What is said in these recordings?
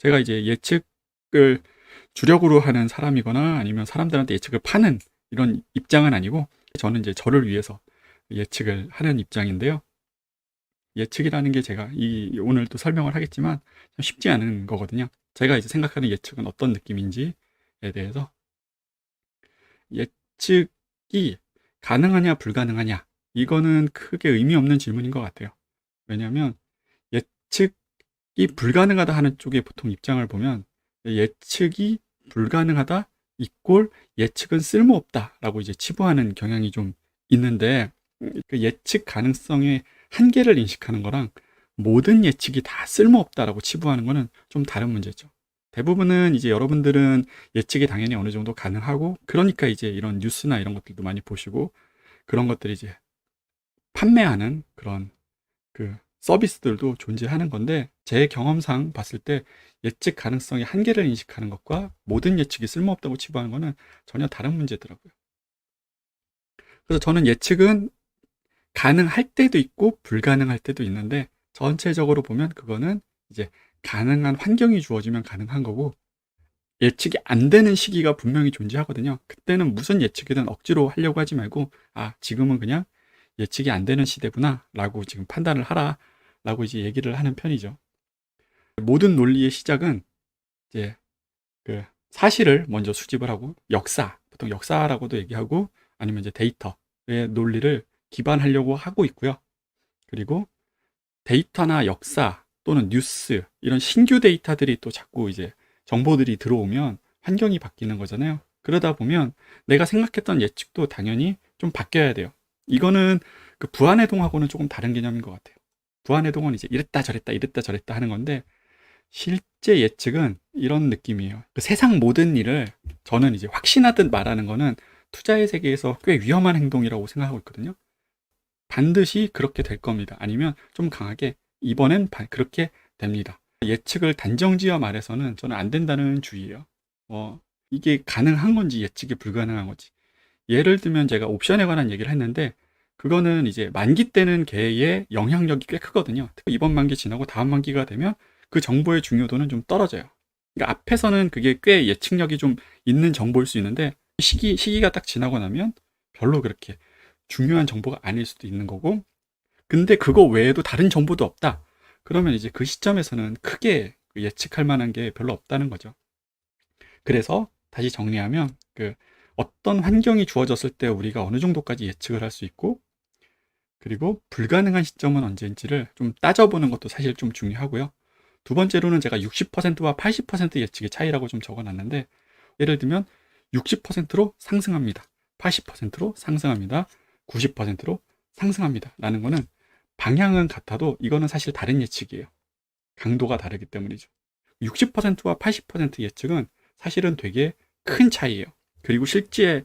제가 이제 예측을 주력으로 하는 사람이거나 아니면 사람들한테 예측을 파는 이런 입장은 아니고, 저는 이제 저를 위해서 예측을 하는 입장인데요. 예측이라는 게 제가 오늘 또 설명을 하겠지만 참 쉽지 않은 거거든요. 제가 이제 생각하는 예측은 어떤 느낌인지에 대해서, 예측이 가능하냐 불가능하냐, 이거는 크게 의미 없는 질문인 것 같아요. 왜냐하면 예측이 불가능하다 하는 쪽에 보통 입장을 보면, 예측이 불가능하다 이꼴 예측은 쓸모없다라고 이제 치부하는 경향이 좀 있는데, 그 예측 가능성의 한계를 인식하는 거랑 모든 예측이 다 쓸모없다라고 치부하는 거는 좀 다른 문제죠. 대부분은 이제 여러분들은 예측이 당연히 어느 정도 가능하고, 그러니까 이제 이런 뉴스나 이런 것들도 많이 보시고, 그런 것들이 이제 판매하는 그런 그 서비스들도 존재하는 건데, 제 경험상 봤을 때 예측 가능성의 한계를 인식하는 것과 모든 예측이 쓸모없다고 치부하는 거는 전혀 다른 문제더라고요. 그래서 저는 예측은 가능할 때도 있고 불가능할 때도 있는데, 전체적으로 보면 그거는 이제 가능한 환경이 주어지면 가능한 거고, 예측이 안 되는 시기가 분명히 존재하거든요. 그때는 무슨 예측이든 억지로 하려고 하지 말고, 지금은 그냥 예측이 안 되는 시대구나 라고 지금 판단을 하라 라고 이제 얘기를 하는 편이죠. 모든 논리의 시작은 이제 그 사실을 먼저 수집을 하고, 보통 역사라고도 얘기하고, 아니면 이제 데이터의 논리를 기반하려고 하고 있고요. 그리고 데이터나 역사 또는 뉴스, 이런 신규 데이터들이 또 자꾸 이제 정보들이 들어오면 환경이 바뀌는 거잖아요. 그러다 보면 내가 생각했던 예측도 당연히 좀 바뀌어야 돼요. 이거는 그 부안해동하고는 조금 다른 개념인 것 같아요. 부안해동은 이제 이랬다 저랬다 하는 건데, 실제 예측은 이런 느낌이에요. 그 세상 모든 일을 저는 이제 확신하듯 말하는 거는 투자의 세계에서 꽤 위험한 행동이라고 생각하고 있거든요. 반드시 그렇게 될 겁니다. 아니면 좀 강하게 이번엔 그렇게 됩니다. 예측을 단정지어 말해서는 저는 안 된다는 주의예요. 이게 가능한 건지 예측이 불가능한 건지. 예를 들면 제가 옵션에 관한 얘기를 했는데, 그거는 이제 만기 때는 걔의 영향력이 꽤 크거든요. 특히 이번 만기 지나고 다음 만기가 되면 그 정보의 중요도는 좀 떨어져요. 그러니까 앞에서는 그게 꽤 예측력이 좀 있는 정보일 수 있는데, 시기가 딱 지나고 나면 별로 그렇게 중요한 정보가 아닐 수도 있는 거고, 근데 그거 외에도 다른 정보도 없다. 그러면 이제 그 시점에서는 크게 예측할 만한 게 별로 없다는 거죠. 그래서 다시 정리하면, 어떤 환경이 주어졌을 때 우리가 어느 정도까지 예측을 할 수 있고, 그리고 불가능한 시점은 언제인지를 좀 따져보는 것도 사실 좀 중요하고요. 두 번째로는 제가 60%와 80% 예측의 차이라고 좀 적어놨는데, 예를 들면 60%로 상승합니다, 80%로 상승합니다, 90%로 상승합니다 라는 거는 방향은 같아도 이거는 사실 다른 예측이에요. 강도가 다르기 때문이죠. 60%와 80% 예측은 사실은 되게 큰 차이예요. 그리고 실제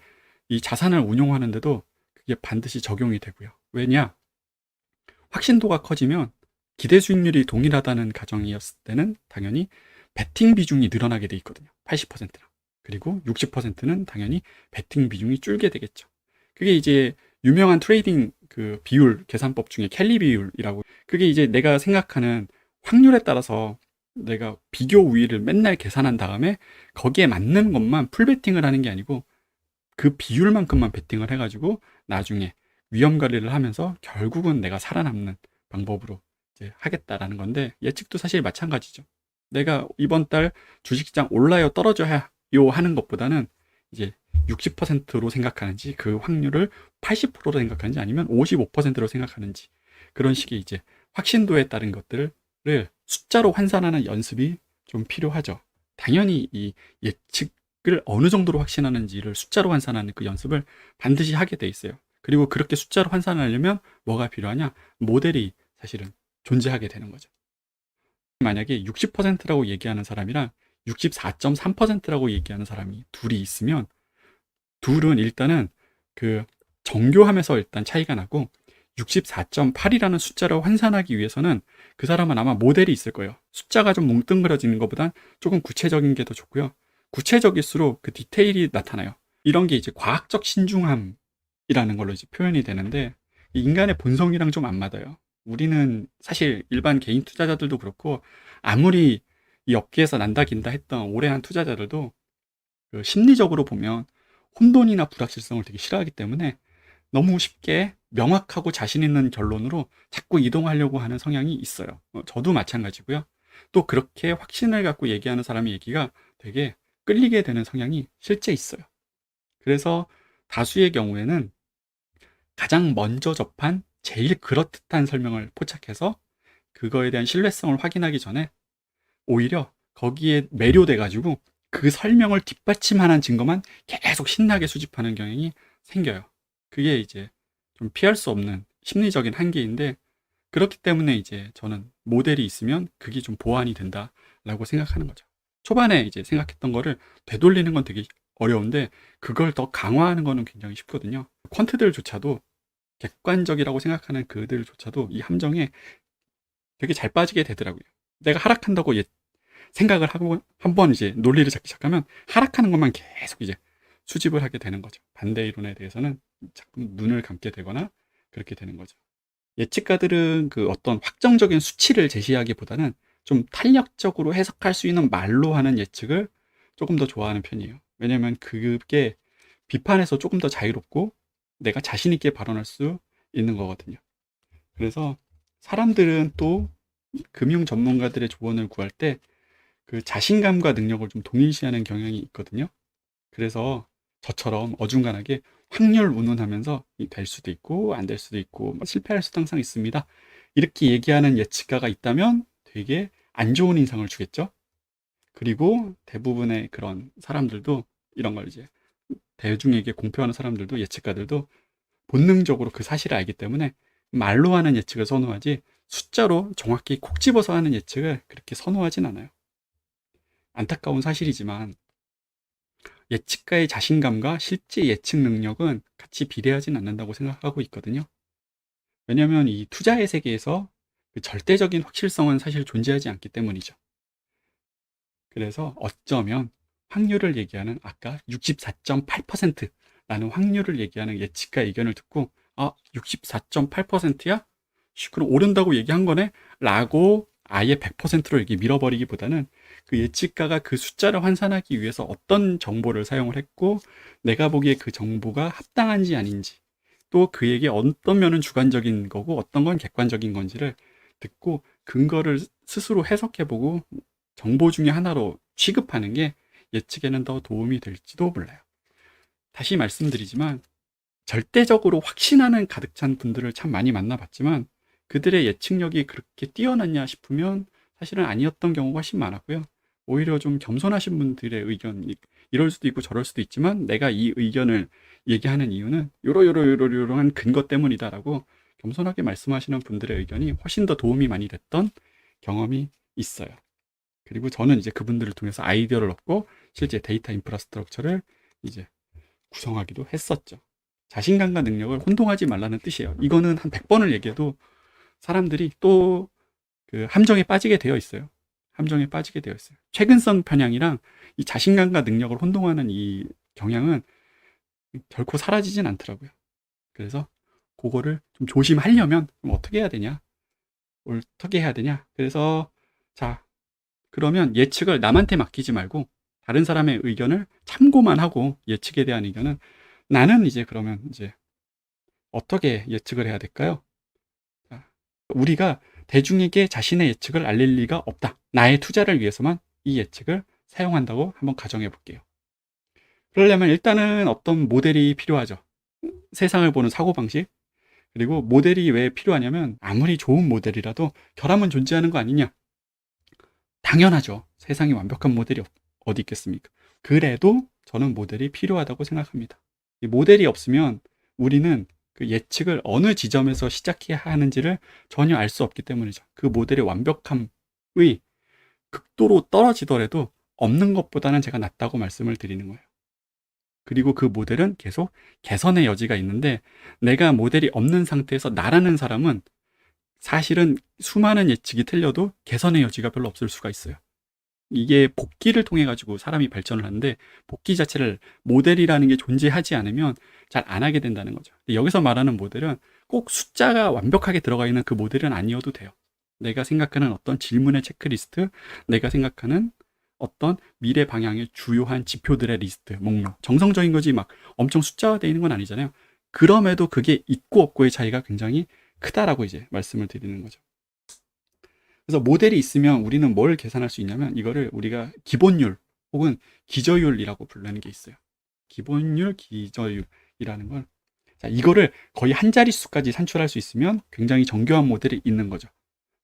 이 자산을 운용하는데도 그게 반드시 적용이 되고요. 왜냐? 확신도가 커지면 기대 수익률이 동일하다는 가정이었을 때는 당연히 베팅 비중이 늘어나게 돼 있거든요. 80%랑. 그리고 60%는 당연히 베팅 비중이 줄게 되겠죠. 그게 이제 유명한 트레이딩 그 비율 계산법 중에 켈리 비율이라고, 그게 이제 내가 생각하는 확률에 따라서 내가 비교 우위를 맨날 계산한 다음에 거기에 맞는 것만 풀 베팅을 하는 게 아니고, 그 비율만큼만 베팅을 해가지고 나중에 위험 관리를 하면서 결국은 내가 살아남는 방법으로 이제 하겠다라는 건데, 예측도 사실 마찬가지죠. 내가 이번 달 주식시장 올라요 떨어져요 하는 것보다는 이제 60%로 생각하는지, 그 확률을 80%로 생각하는지, 아니면 55%로 생각하는지, 그런 식의 이제 확신도에 따른 것들을 숫자로 환산하는 연습이 좀 필요하죠. 당연히 이 예측을 어느 정도로 확신하는지를 숫자로 환산하는 그 연습을 반드시 하게 돼 있어요. 그리고 그렇게 숫자로 환산하려면 뭐가 필요하냐? 모델이 사실은 존재하게 되는 거죠. 만약에 60%라고 얘기하는 사람이랑 64.3%라고 얘기하는 사람이 둘이 있으면, 둘은 일단은 그 정교함에서 일단 차이가 나고, 64.8이라는 숫자를 환산하기 위해서는 그 사람은 아마 모델이 있을 거예요. 숫자가 좀 뭉뚱그려지는 것보단 조금 구체적인 게 더 좋고요. 구체적일수록 그 디테일이 나타나요. 이런 게 이제 과학적 신중함이라는 걸로 이제 표현이 되는데, 이 인간의 본성이랑 좀 안 맞아요. 우리는 사실 일반 개인 투자자들도 그렇고, 아무리 이 업계에서 난다긴다 했던 오래 한 투자자들도 그 심리적으로 보면 혼돈이나 불확실성을 되게 싫어하기 때문에 너무 쉽게 명확하고 자신 있는 결론으로 자꾸 이동하려고 하는 성향이 있어요. 저도 마찬가지고요. 또 그렇게 확신을 갖고 얘기하는 사람의 얘기가 되게 끌리게 되는 성향이 실제 있어요. 그래서 다수의 경우에는 가장 먼저 접한 제일 그럴듯한 설명을 포착해서 그거에 대한 신뢰성을 확인하기 전에 오히려 거기에 매료돼가지고 그 설명을 뒷받침하는 증거만 계속 신나게 수집하는 경향이 생겨요. 그게 이제 좀 피할 수 없는 심리적인 한계인데, 그렇기 때문에 이제 저는 모델이 있으면 그게 좀 보완이 된다라고 생각하는 거죠. 초반에 이제 생각했던 거를 되돌리는 건 되게 어려운데 그걸 더 강화하는 거는 굉장히 쉽거든요. 퀀트들조차도 객관적이라고 생각하는 그들조차도 이 함정에 되게 잘 빠지게 되더라고요. 내가 하락한다고 생각을 하고 한번 이제 논리를 잡기 시작하면 하락하는 것만 계속 이제 수집을 하게 되는 거죠. 반대 이론에 대해서는 자꾸 눈을 감게 되거나 그렇게 되는 거죠. 예측가들은 그 어떤 확정적인 수치를 제시하기보다는 좀 탄력적으로 해석할 수 있는 말로 하는 예측을 조금 더 좋아하는 편이에요. 왜냐면 그게 비판에서 조금 더 자유롭고 내가 자신 있게 발언할 수 있는 거거든요. 그래서 사람들은 또 금융 전문가들의 조언을 구할 때 그 자신감과 능력을 좀 동일시하는 경향이 있거든요. 그래서 저처럼 어중간하게 확률 운운하면서 될 수도 있고 안 될 수도 있고 실패할 수도 항상 있습니다, 이렇게 얘기하는 예측가가 있다면 되게 안 좋은 인상을 주겠죠. 그리고 대부분의 그런 사람들도 이런 걸 이제 대중에게 공표하는 사람들도 예측가들도 본능적으로 그 사실을 알기 때문에 말로 하는 예측을 선호하지 숫자로 정확히 콕 집어서 하는 예측을 그렇게 선호하진 않아요. 안타까운 사실이지만 예측가의 자신감과 실제 예측 능력은 같이 비례하진 않는다고 생각하고 있거든요. 왜냐하면 이 투자의 세계에서 그 절대적인 확실성은 사실 존재하지 않기 때문이죠. 그래서 어쩌면 확률을 얘기하는 아까 64.8%라는 확률을 얘기하는 예측가 의견을 듣고 64.8%야? 그럼 오른다고 얘기한 거네? 라고 아예 100%로 이렇게 밀어버리기보다는 그 예측가가 그 숫자를 환산하기 위해서 어떤 정보를 사용을 했고 내가 보기에 그 정보가 합당한지 아닌지, 또 그에게 어떤 면은 주관적인 거고 어떤 건 객관적인 건지를 듣고 근거를 스스로 해석해보고 정보 중에 하나로 취급하는 게 예측에는 더 도움이 될지도 몰라요. 다시 말씀드리지만 절대적으로 확신하는 가득 찬 분들을 참 많이 만나봤지만 그들의 예측력이 그렇게 뛰어났냐 싶으면 사실은 아니었던 경우가 훨씬 많았고요. 오히려 좀 겸손하신 분들의 의견, 이럴 수도 있고 저럴 수도 있지만 내가 이 의견을 얘기하는 이유는 요러한 근거 때문이다라고 겸손하게 말씀하시는 분들의 의견이 훨씬 더 도움이 많이 됐던 경험이 있어요. 그리고 저는 이제 그분들을 통해서 아이디어를 얻고 실제 데이터 인프라스트럭처를 이제 구성하기도 했었죠. 자신감과 능력을 혼동하지 말라는 뜻이에요. 이거는 한 100번을 얘기해도 사람들이 또 그 함정에 빠지게 되어 있어요. 함정에 빠지게 되어 있어요. 최근성 편향이랑 이 자신감과 능력을 혼동하는 이 경향은 결코 사라지진 않더라고요. 그래서 그거를 좀 조심하려면 어떻게 해야 되냐? 어떻게 해야 되냐? 그래서 자, 그러면 예측을 남한테 맡기지 말고 다른 사람의 의견을 참고만 하고 예측에 대한 의견은 나는 이제 그러면 이제 어떻게 예측을 해야 될까요? 우리가 대중에게 자신의 예측을 알릴 리가 없다. 나의 투자를 위해서만 이 예측을 사용한다고 한번 가정해 볼게요. 그러려면 일단은 어떤 모델이 필요하죠. 세상을 보는 사고방식. 그리고 모델이 왜 필요하냐면 아무리 좋은 모델이라도 결함은 존재하는 거 아니냐. 당연하죠. 세상에 완벽한 모델이 어디 있겠습니까? 그래도 저는 모델이 필요하다고 생각합니다. 이 모델이 없으면 우리는 그 예측을 어느 지점에서 시작해야 하는지를 전혀 알 수 없기 때문이죠. 그 모델의 완벽함의 극도로 떨어지더라도 없는 것보다는 제가 낫다고 말씀을 드리는 거예요. 그리고 그 모델은 계속 개선의 여지가 있는데 내가 모델이 없는 상태에서 나라는 사람은 사실은 수많은 예측이 틀려도 개선의 여지가 별로 없을 수가 있어요. 이게 복기를 통해 가지고 사람이 발전을 하는데 복기 자체를 모델이라는 게 존재하지 않으면 잘 안 하게 된다는 거죠. 여기서 말하는 모델은 꼭 숫자가 완벽하게 들어가 있는 그 모델은 아니어도 돼요. 내가 생각하는 어떤 질문의 체크리스트, 내가 생각하는 어떤 미래 방향의 주요한 지표들의 리스트, 목록. 정성적인 거지 막 엄청 숫자화되어 있는 건 아니잖아요. 그럼에도 그게 있고 없고의 차이가 굉장히 크다라고 이제 말씀을 드리는 거죠. 그래서 모델이 있으면 우리는 뭘 계산할 수 있냐면 이거를 우리가 기본율 혹은 기저율이라고 부르는 게 있어요. 기본율, 기저율이라는 걸. 자, 이거를 거의 한 자릿수까지 산출할 수 있으면 굉장히 정교한 모델이 있는 거죠.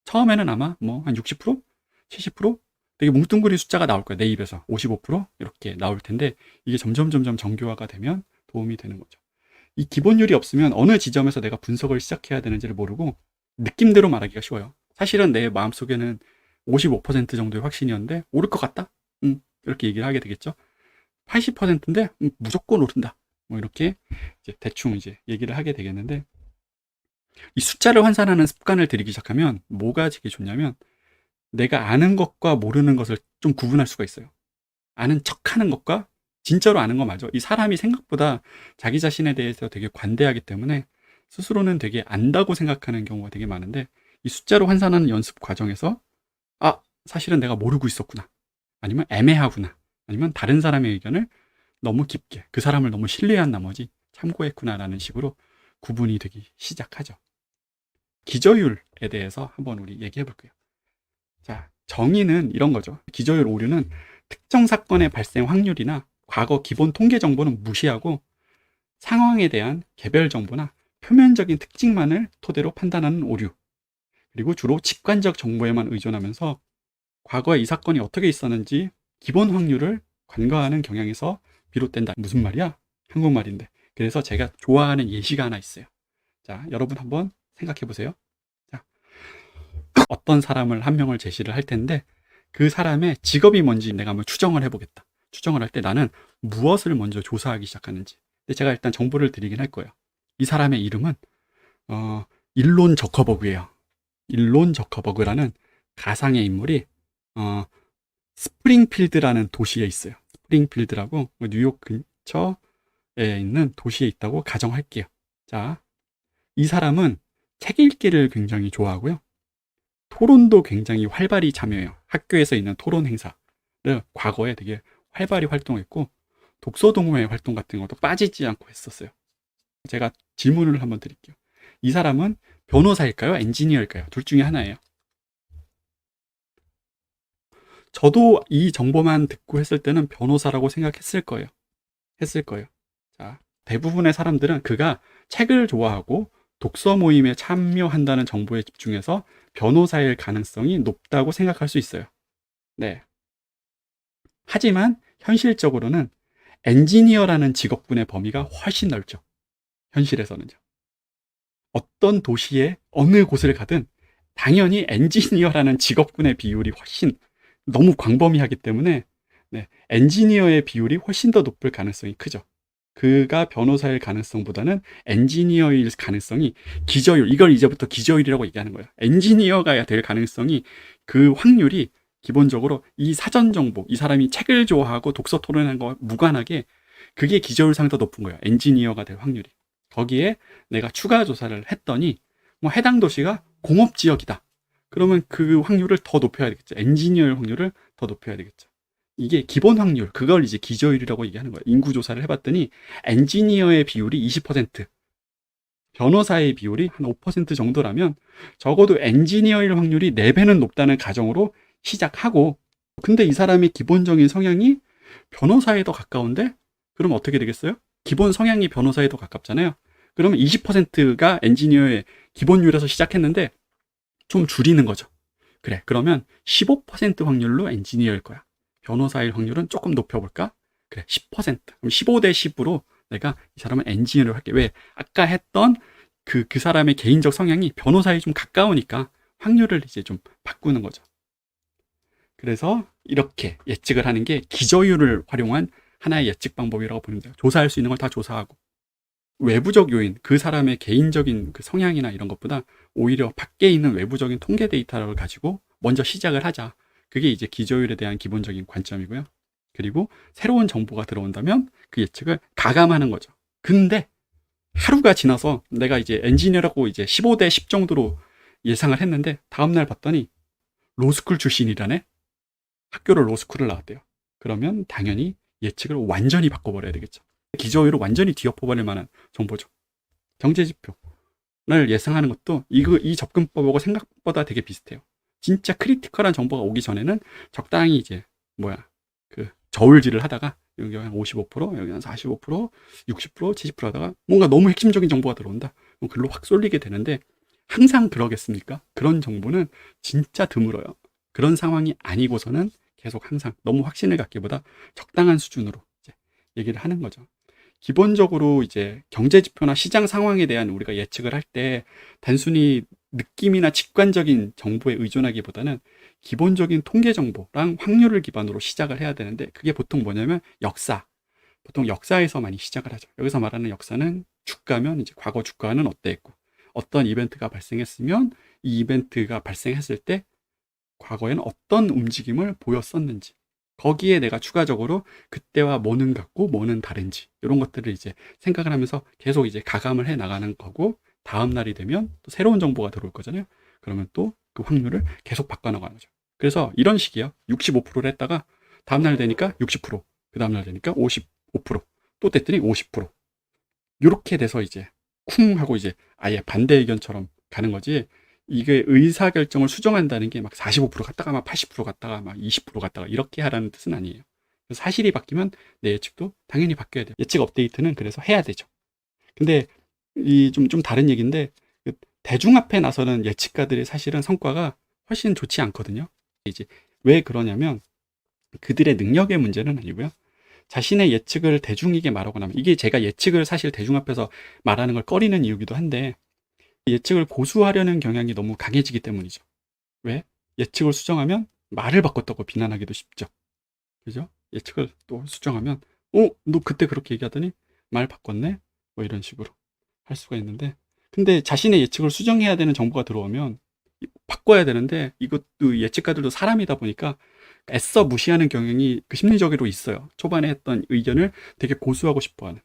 처음에는 아마 뭐 한 60%? 70%? 되게 뭉뚱그린 숫자가 나올 거예요. 내 입에서 55% 이렇게 나올 텐데 이게 점점 정교화가 되면 도움이 되는 거죠. 이 기본율이 없으면 어느 지점에서 내가 분석을 시작해야 되는지를 모르고 느낌대로 말하기가 쉬워요. 사실은 내 마음속에는 55% 정도의 확신이었는데 오를 것 같다? 이렇게 얘기를 하게 되겠죠. 80%인데 무조건 오른다. 뭐 이렇게 이제 대충 이제 얘기를 하게 되겠는데 이 숫자를 환산하는 습관을 들이기 시작하면 뭐가 되게 좋냐면 내가 아는 것과 모르는 것을 좀 구분할 수가 있어요. 아는 척하는 것과 진짜로 아는 거 맞아. 이 사람이 생각보다 자기 자신에 대해서 되게 관대하기 때문에 스스로는 되게 안다고 생각하는 경우가 되게 많은데 이 숫자로 환산하는 연습 과정에서 아, 사실은 내가 모르고 있었구나. 아니면 애매하구나. 아니면 다른 사람의 의견을 너무 깊게 그 사람을 너무 신뢰한 나머지 참고했구나라는 식으로 구분이 되기 시작하죠. 기저율에 대해서 한번 우리 얘기해 볼게요. 자, 정의는 이런 거죠. 기저율 오류는 특정 사건의 발생 확률이나 과거 기본 통계 정보는 무시하고 상황에 대한 개별 정보나 표면적인 특징만을 토대로 판단하는 오류. 그리고 주로 직관적 정보에만 의존하면서 과거에 이 사건이 어떻게 있었는지 기본 확률을 간과하는 경향에서 비롯된다. 무슨 말이야? 한국말인데. 그래서 제가 좋아하는 예시가 하나 있어요. 자, 여러분 한번 생각해 보세요. 자, 어떤 사람을 한 명을 제시를 할 텐데 그 사람의 직업이 뭔지 내가 한번 추정을 해보겠다. 추정을 할 때 나는 무엇을 먼저 조사하기 시작하는지. 근데 제가 일단 정보를 드리긴 할 거예요. 이 사람의 이름은 일론 저커버그예요. 일론 저커버그라는 가상의 인물이 스프링필드라는 도시에 있어요. 스프링필드라고 뉴욕 근처에 있는 도시에 있다고 가정할게요. 자, 이 사람은 책 읽기를 굉장히 좋아하고요. 토론도 굉장히 활발히 참여해요. 학교에서 있는 토론 행사를 과거에 되게 활발히 활동했고 독서 동호회 활동 같은 것도 빠지지 않고 했었어요. 제가 질문을 한번 드릴게요. 이 사람은 변호사일까요? 엔지니어일까요? 둘 중에 하나예요. 저도 이 정보만 듣고 했을 때는 변호사라고 생각했을 거예요. 자, 대부분의 사람들은 그가 책을 좋아하고 독서 모임에 참여한다는 정보에 집중해서 변호사일 가능성이 높다고 생각할 수 있어요. 네. 하지만 현실적으로는 엔지니어라는 직업군의 범위가 훨씬 넓죠. 현실에서는요. 어떤 도시에 어느 곳을 가든 당연히 엔지니어라는 직업군의 비율이 훨씬 너무 광범위하기 때문에 네, 엔지니어의 비율이 훨씬 더 높을 가능성이 크죠. 그가 변호사일 가능성보다는 엔지니어일 가능성이 기저율, 이걸 이제부터 기저율이라고 얘기하는 거예요. 엔지니어가 될 가능성이 그 확률이 기본적으로 이 사전 정보, 이 사람이 책을 좋아하고 독서 토론하는 거와 무관하게 그게 기저율상 더 높은 거예요. 엔지니어가 될 확률이. 거기에 내가 추가 조사를 했더니 뭐 해당 도시가 공업지역이다. 그러면 그 확률을 더 높여야 되겠죠. 엔지니어의 확률을 더 높여야 되겠죠. 이게 기본 확률, 그걸 이제 기저율이라고 얘기하는 거예요. 인구 조사를 해봤더니 엔지니어의 비율이 20%, 변호사의 비율이 한 5% 정도라면 적어도 엔지니어일 확률이 4배는 높다는 가정으로 시작하고, 근데 이 사람의 기본적인 성향이 변호사에 더 가까운데 그럼 어떻게 되겠어요? 기본 성향이 변호사에 더 가깝잖아요. 그러면 20%가 엔지니어의 기본율에서 시작했는데 좀 줄이는 거죠. 그래, 그러면 15% 확률로 엔지니어일 거야. 변호사일 확률은 조금 높여볼까? 그래, 10%. 그럼 15대 10으로 내가 이 사람은 엔지니어를 할게. 왜? 아까 했던 그 사람의 개인적 성향이 변호사에 좀 가까우니까 확률을 이제 좀 바꾸는 거죠. 그래서 이렇게 예측을 하는 게 기저율을 활용한 하나의 예측 방법이라고 보면 돼요. 조사할 수 있는 걸 다 조사하고. 외부적 요인, 그 사람의 개인적인 그 성향이나 이런 것보다 오히려 밖에 있는 외부적인 통계 데이터를 가지고 먼저 시작을 하자. 그게 이제 기저율에 대한 기본적인 관점이고요. 그리고 새로운 정보가 들어온다면 그 예측을 가감하는 거죠. 근데 하루가 지나서 내가 이제 엔지니어라고 이제 15대 10 정도로 예상을 했는데 다음날 봤더니 로스쿨 출신이라네. 학교를 로스쿨을 나왔대요. 그러면 당연히 예측을 완전히 바꿔버려야 되겠죠. 기저위로 완전히 뒤엎어버릴 만한 정보죠. 경제지표를 예상하는 것도 이 접근법하고 생각보다 되게 비슷해요. 진짜 크리티컬한 정보가 오기 전에는 적당히 이제 그 저울질을 하다가 여기 한 55%, 여기 한 45%, 60%, 70% 하다가 뭔가 너무 핵심적인 정보가 들어온다. 그럼 글로 확 쏠리게 되는데 항상 그러겠습니까? 그런 정보는 진짜 드물어요. 그런 상황이 아니고서는 계속 항상 너무 확신을 갖기보다 적당한 수준으로 이제 얘기를 하는 거죠. 기본적으로 이제 경제 지표나 시장 상황에 대한 우리가 예측을 할 때 단순히 느낌이나 직관적인 정보에 의존하기보다는 기본적인 통계 정보랑 확률을 기반으로 시작을 해야 되는데 그게 보통 뭐냐면 보통 역사에서 많이 시작을 하죠. 여기서 말하는 역사는 주가면 이제 과거 주가는 어땠고 어떤 이벤트가 발생했으면 이 이벤트가 발생했을 때 과거에는 어떤 움직임을 보였었는지 거기에 내가 추가적으로 그때와 뭐는 같고 뭐는 다른지 이런 것들을 이제 생각을 하면서 계속 이제 가감을 해 나가는 거고 다음 날이 되면 또 새로운 정보가 들어올 거잖아요. 그러면 또 그 확률을 계속 바꿔나가는 거죠. 그래서 이런 식이에요. 65%를 했다가 다음 날 되니까 60%, 그 다음 날 되니까 55%, 또 됐더니 50%. 이렇게 돼서 이제 쿵 하고 이제 아예 반대 의견처럼 가는 거지. 이게 의사결정을 수정한다는 게 막 45% 갔다가 막 80% 갔다가 막 20% 갔다가 이렇게 하라는 뜻은 아니에요. 사실이 바뀌면 내 예측도 당연히 바뀌어야 돼요. 예측 업데이트는 그래서 해야 되죠. 근데 이 좀 다른 얘기인데 그 대중 앞에 나서는 예측가들의 사실은 성과가 훨씬 좋지 않거든요. 이제 왜 그러냐면 그들의 능력의 문제는 아니고요. 자신의 예측을 대중에게 말하고 나면 이게 제가 예측을 사실 대중 앞에서 말하는 걸 꺼리는 이유기도 한데 예측을 고수하려는 경향이 너무 강해지기 때문이죠. 왜? 예측을 수정하면 말을 바꿨다고 비난하기도 쉽죠. 그죠? 예측을 또 수정하면 너 그때 그렇게 얘기하더니 말 바꿨네? 뭐 이런 식으로 할 수가 있는데 근데 자신의 예측을 수정해야 되는 정보가 들어오면 바꿔야 되는데 이것도 예측가들도 사람이다 보니까 애써 무시하는 경향이 그 심리적으로 있어요. 초반에 했던 의견을 되게 고수하고 싶어하는.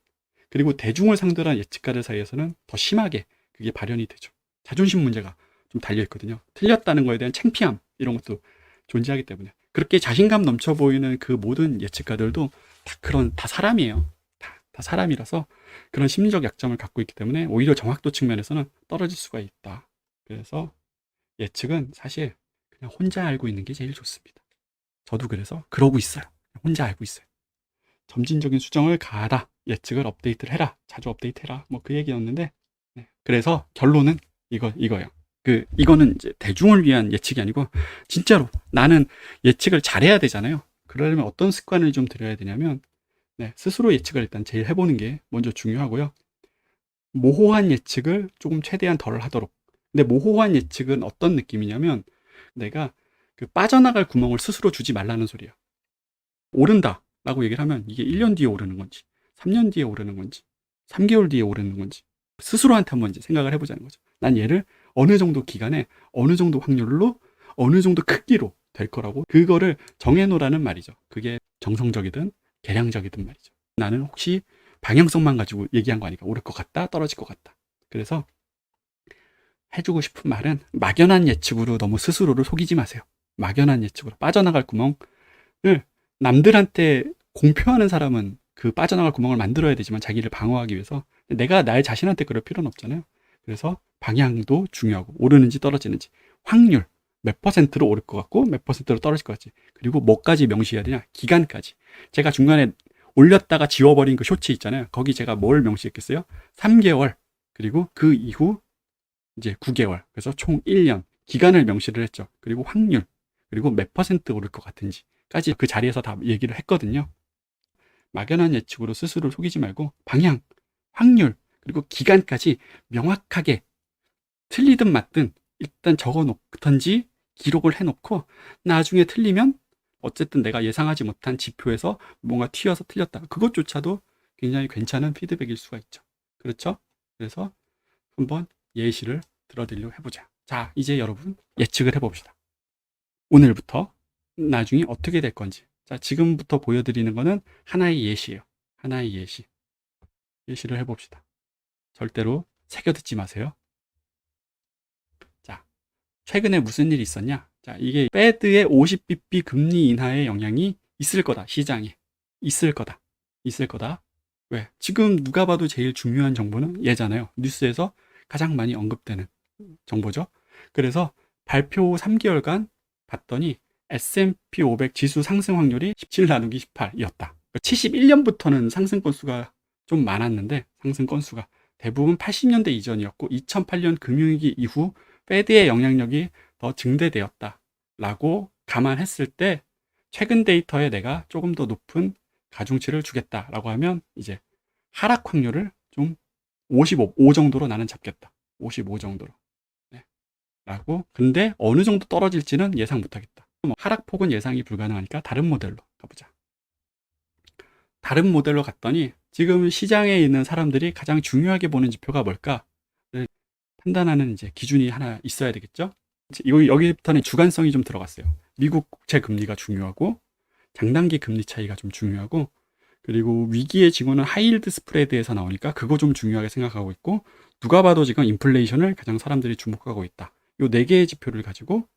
그리고 대중을 상대로 한 예측가들 사이에서는 더 심하게 그게 발현이 되죠. 자존심 문제가 좀 달려 있거든요. 틀렸다는 거에 대한 창피함 이런 것도 존재하기 때문에 그렇게 자신감 넘쳐 보이는 그 모든 예측가들도 다 사람이에요. 다 사람이라서 그런 심리적 약점을 갖고 있기 때문에 오히려 정확도 측면에서는 떨어질 수가 있다. 그래서 예측은 사실 그냥 혼자 알고 있는 게 제일 좋습니다. 저도 그래서 그러고 있어요. 혼자 알고 있어요. 점진적인 수정을 가하라. 예측을 업데이트를 해라. 자주 업데이트해라. 뭐 그 얘기였는데 네. 그래서 결론은 이거예요. 이거는 이제 대중을 위한 예측이 아니고 진짜로 나는 예측을 잘해야 되잖아요. 그러려면 어떤 습관을 좀 들여야 되냐면 네, 스스로 예측을 일단 제일 해보는 게 먼저 중요하고요. 모호한 예측을 조금 최대한 덜 하도록. 근데 모호한 예측은 어떤 느낌이냐면 내가 그 빠져나갈 구멍을 스스로 주지 말라는 소리야. 오른다 라고 얘기를 하면 이게 1년 뒤에 오르는 건지 3년 뒤에 오르는 건지 3개월 뒤에 오르는 건지 스스로한테 한번 이제 생각을 해보자는 거죠. 난 얘를 어느 정도 기간에 어느 정도 확률로 어느 정도 크기로 될 거라고 그거를 정해놓으라는 말이죠. 그게 정성적이든 계량적이든 말이죠. 나는 혹시 방향성만 가지고 얘기한 거 아니까 오를 것 같다 떨어질 것 같다. 그래서 해주고 싶은 말은 막연한 예측으로 너무 스스로를 속이지 마세요. 막연한 예측으로 빠져나갈 구멍을 남들한테 공표하는 사람은 그 빠져나갈 구멍을 만들어야 되지만 자기를 방어하기 위해서 내가 날 자신한테 그럴 필요는 없잖아요. 그래서 방향도 중요하고 오르는지 떨어지는지 확률 몇 퍼센트로 오를 것 같고 몇 퍼센트로 떨어질 것 같지. 그리고 뭐까지 명시해야 되냐? 기간까지. 제가 중간에 올렸다가 지워버린 그 쇼츠 있잖아요. 거기 제가 뭘 명시했겠어요? 3개월 그리고 그 이후 이제 9개월 그래서 총 1년 기간을 명시를 했죠. 그리고 확률 그리고 몇 퍼센트 오를 것 같은지까지 그 자리에서 다 얘기를 했거든요. 막연한 예측으로 스스로를 속이지 말고 방향, 확률 그리고 기간까지 명확하게 틀리든 맞든 일단 적어 놓던지 기록을 해놓고 나중에 틀리면 어쨌든 내가 예상하지 못한 지표에서 뭔가 튀어서 틀렸다. 그것조차도 굉장히 괜찮은 피드백일 수가 있죠. 그렇죠? 그래서 한번 예시를 들어드리려고 해보자. 자, 이제 여러분 예측을 해봅시다. 오늘부터 나중에 어떻게 될 건지. 자, 지금부터 보여드리는 거는 하나의 예시예요. 하나의 예시. 예시를 해봅시다. 절대로 새겨듣지 마세요. 자, 최근에 무슨 일이 있었냐? 자, 이게 페드의 50bp 금리 인하의 영향이 있을 거다. 시장에. 있을 거다. 있을 거다. 왜? 지금 누가 봐도 제일 중요한 정보는 얘잖아요. 뉴스에서 가장 많이 언급되는 정보죠. 그래서 발표 후 3개월간 봤더니 S&P 500 지수 상승 확률이 17 나누기 18이었다. 71년부터는 상승 건수가 좀 많았는데 상승 건수가 대부분 80년대 이전이었고 2008년 금융위기 이후 페드의 영향력이 더 증대되었다라고 감안했을 때 최근 데이터에 내가 조금 더 높은 가중치를 주겠다라고 하면 이제 하락 확률을 좀 55 정도로 나는 잡겠다. 55 정도로. 네. 라고. 근데 어느 정도 떨어질지는 예상 못하겠다. 하락폭은 예상이 불가능하니까 다른 모델로 가보자. 다른 모델로 갔더니 지금 시장에 있는 사람들이 가장 중요하게 보는 지표가 뭘까? 판단하는 이제 기준이 하나 있어야 되겠죠? 여기부터는 주관성이 좀 들어갔어요. 미국 국채 금리가 중요하고 장단기 금리 차이가 좀 중요하고 그리고 위기의 징후는 하이힐드 스프레드에서 나오니까 그거 좀 중요하게 생각하고 있고 누가 봐도 지금 인플레이션을 가장 사람들이 주목하고 있다. 이 네 개의 지표를 가지고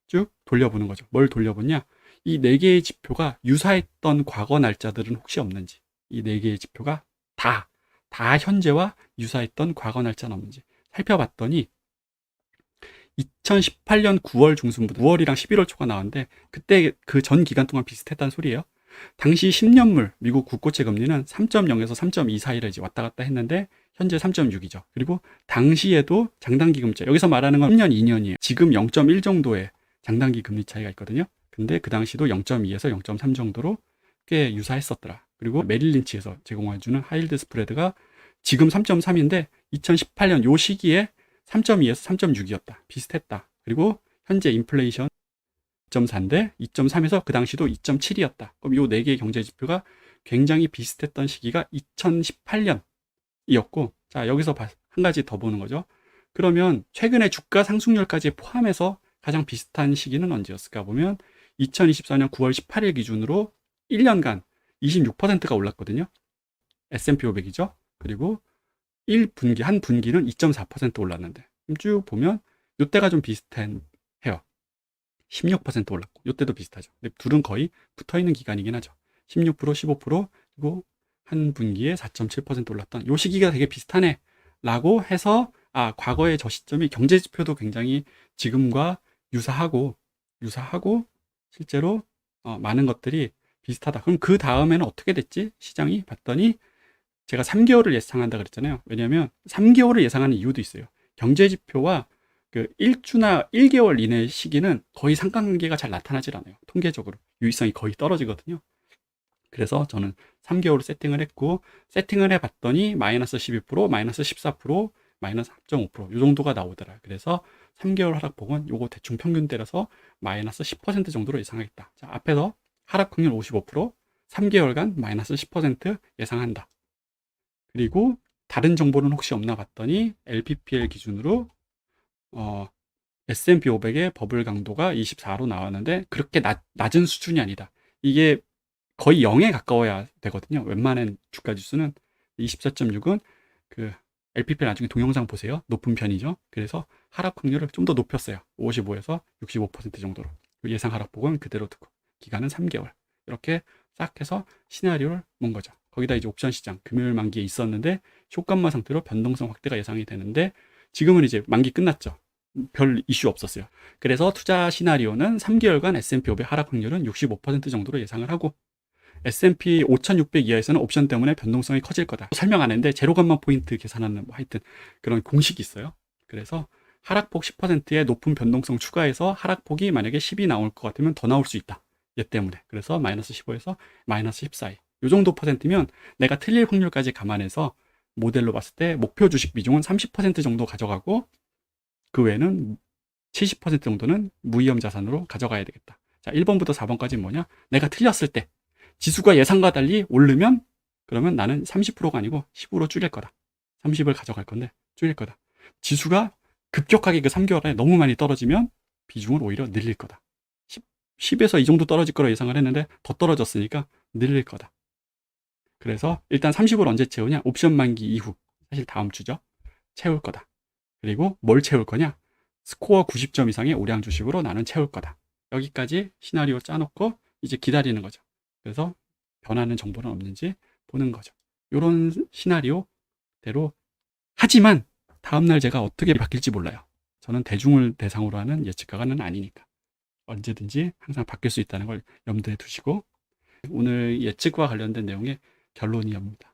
쭉 돌려보는 거죠. 뭘 돌려보냐? 이 네 개의 지표가 유사했던 과거 날짜들은 혹시 없는지 이 네 개의 지표가 다 현재와 유사했던 과거 날짜는 없는지 살펴봤더니 2018년 9월 중순부터 9월이랑 11월 초가 나왔는데 그때 그 전 기간 동안 비슷했다는 소리예요. 당시 10년물 미국 국고채 금리는 3.0에서 3.2 사이를 이제 왔다 갔다 했는데 현재 3.6이죠. 그리고 당시에도 장단기 금리 여기서 말하는 건 10년, 2년이에요. 지금 0.1 정도의 장단기 금리 차이가 있거든요. 근데 그 당시도 0.2에서 0.3 정도로 꽤 유사했었더라. 그리고 메릴 린치에서 제공해주는 하이힐드 스프레드가 지금 3.3인데 2018년 요 시기에 3.2에서 3.6이었다. 비슷했다. 그리고 현재 인플레이션 2.4인데 2.3에서 그 당시도 2.7이었다. 그럼 요 네 개의 경제 지표가 굉장히 비슷했던 시기가 2018년이었고 자 여기서 한 가지 더 보는 거죠. 그러면 최근에 주가 상승률까지 포함해서 가장 비슷한 시기는 언제였을까 보면 2024년 9월 18일 기준으로 1년간 26%가 올랐거든요. S&P 500이죠. 그리고 1분기, 한 분기는 2.4% 올랐는데 쭉 보면 이때가 좀 비슷해요. 16% 올랐고 이때도 비슷하죠. 근데 둘은 거의 붙어있는 기간이긴 하죠. 16%, 15% 그리고 한 분기에 4.7% 올랐던 요 시기가 되게 비슷하네 라고 해서 과거의 저 시점이 경제지표도 굉장히 지금과 유사하고 실제로 많은 것들이 비슷하다. 그럼 그 다음에는 어떻게 됐지? 시장이 봤더니 제가 3개월을 예상한다 그랬잖아요. 왜냐하면 3개월을 예상하는 이유도 있어요. 경제지표와 그 1주나 1개월 이내 시기는 거의 상관관계가 잘 나타나질 않아요. 통계적으로. 유의성이 거의 떨어지거든요. 그래서 저는 3개월을 세팅을 했고, 세팅을 해봤더니 마이너스 12%, 마이너스 14%, 마이너스 4.5%이 정도가 나오더라. 그래서 3개월 하락폭은 요거 대충 평균 때려서 마이너스 10% 정도로 예상하겠다. 자, 앞에서 하락 확률 55%, 3개월간 마이너스 10% 예상한다. 그리고 다른 정보는 혹시 없나 봤더니 LPPL 기준으로 S&P 500의 버블 강도가 24로 나왔는데 그렇게 낮은 수준이 아니다. 이게 거의 0에 가까워야 되거든요. 웬만한 주가 지수는 24.6은 그 LPPL 나중에 동영상 보세요. 높은 편이죠. 그래서 하락 확률을 좀 더 높였어요. 55에서 65% 정도로. 예상 하락폭은 그대로 두고 기간은 3개월. 이렇게 싹 해서 시나리오를 몬 거죠. 거기다 이제 옵션 시장 금요일 만기에 있었는데 효과마 상태로 변동성 확대가 예상이 되는데 지금은 이제 만기 끝났죠. 별 이슈 없었어요. 그래서 투자 시나리오는 3개월간 S&P 500 하락 확률은 65% 정도로 예상을 하고 S&P 5600 이하에서는 옵션 때문에 변동성이 커질 거다. 설명 안 했는데 제로감마 포인트 계산하는 뭐 하여튼 그런 공식이 있어요. 그래서 하락폭 10%의 높은 변동성 추가해서 하락폭이 만약에 10이 나올 것 같으면 더 나올 수 있다. 얘 때문에. 그래서 마이너스 15에서 마이너스 14이. 요 정도 퍼센트면 내가 틀릴 확률까지 감안해서 모델로 봤을 때 목표 주식 비중은 30% 정도 가져가고 그 외에는 70% 정도는 무위험 자산으로 가져가야 되겠다. 자, 1번부터 4번까지 뭐냐? 내가 틀렸을 때 지수가 예상과 달리 오르면 그러면 나는 30%가 아니고 10으로 줄일 거다. 30을 가져갈 건데 줄일 거다. 지수가 급격하게 그 3개월에 너무 많이 떨어지면 비중을 오히려 늘릴 거다. 10에서 이 정도 떨어질 거라 예상을 했는데 더 떨어졌으니까 늘릴 거다. 그래서 일단 30을 언제 채우냐? 옵션 만기 이후. 사실 다음 주죠. 채울 거다. 그리고 뭘 채울 거냐? 스코어 90점 이상의 우량 주식으로 나는 채울 거다. 여기까지 시나리오 짜놓고 이제 기다리는 거죠. 그래서 변하는 정보는 없는지 보는 거죠. 이런 시나리오대로 하지만 다음날 제가 어떻게 바뀔지 몰라요. 저는 대중을 대상으로 하는 예측가는 아니니까. 언제든지 항상 바뀔 수 있다는 걸 염두에 두시고 오늘 예측과 관련된 내용의 결론이옵니다.